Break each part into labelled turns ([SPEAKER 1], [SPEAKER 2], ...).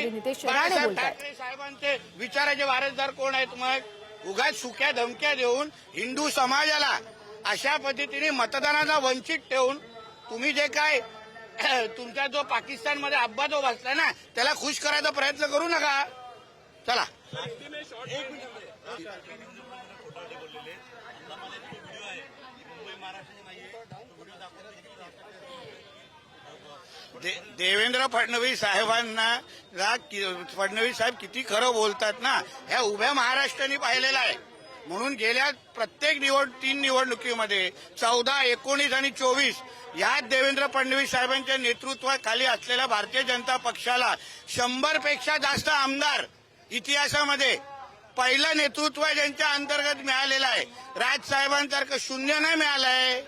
[SPEAKER 1] मुख्यमंत्री नितेश राणे बोलतात.
[SPEAKER 2] ठाकरे साहेबांचे विचाराचे वारसदार कोण आहेत? मग उगाच सुक्या धमक्या देऊन हिंदू समाजाला अशा पद्धतीने मतदानाचा वंचित ठेवून तुम्ही जे काय तुमचा जो पाकिस्तानमध्ये अब्बा जो बसला ना त्याला खुश करायचा प्रयत्न करू नका. चला देवेंद्र फडणवीस साहेबांना फडणवीस साहेब किती खरं बोलतात ना ह्या उभ्या महाराष्ट्राने पाहिलेलं आहे. म्हणून गेल्या प्रत्येक 3 निवडणुकीमध्ये 14, 19 आणि 24 यात देवेंद्र फडणवीस साहेबांच्या नेतृत्वाखाली असलेल्या भारतीय जनता पक्षाला 100 पेक्षा जास्त आमदार इतिहासामध्ये पहिलं नेतृत्व ज्यांच्या अंतर्गत मिळालेलं आहे. राजसाहेबांसारखं शून्य नाही मिळालंय.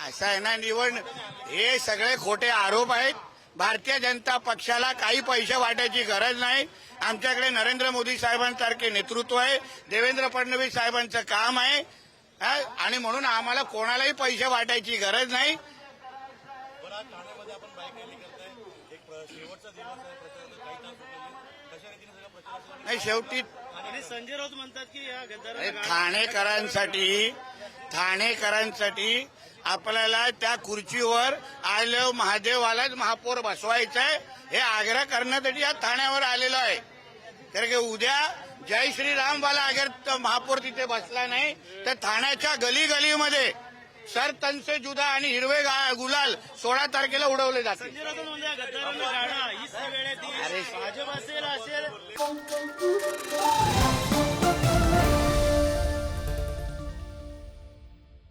[SPEAKER 2] असं आहे ना हे सगळे खोटे आरोप आहेत. भारतीय जनता पक्षाला काही पैसे वाटायची गरज नाही. आमच्याकडे नरेंद्र मोदी साहेबांसारखे नेतृत्व आहे. देवेंद्र फडणवीस साहेबांचं काम आहे आणि म्हणून आम्हाला कोणालाही पैसे वाटायची गरज नाही. नाही शेवटी
[SPEAKER 3] संजय राऊत म्हणतात की ठाणेकरांसाठी
[SPEAKER 2] आपल्याला त्या खुर्चीवर आलं महादेवालाच महापौर बसवायचं आहे हे आग्रह करण्यासाठी या ठाण्यावर आलेलो आहे. कारण की उद्या जय श्रीरामवाला अगर महापौर तिथे बसला नाही तर ठाण्याच्या गलीगलीमध्ये सर तन से जुदा आणि हिरवे गुलाल 16 तारखेला उडवले जाते.
[SPEAKER 3] संजय राऊत म्हणतात गद्दारांना गाणं ही वेळेत भाजप असेल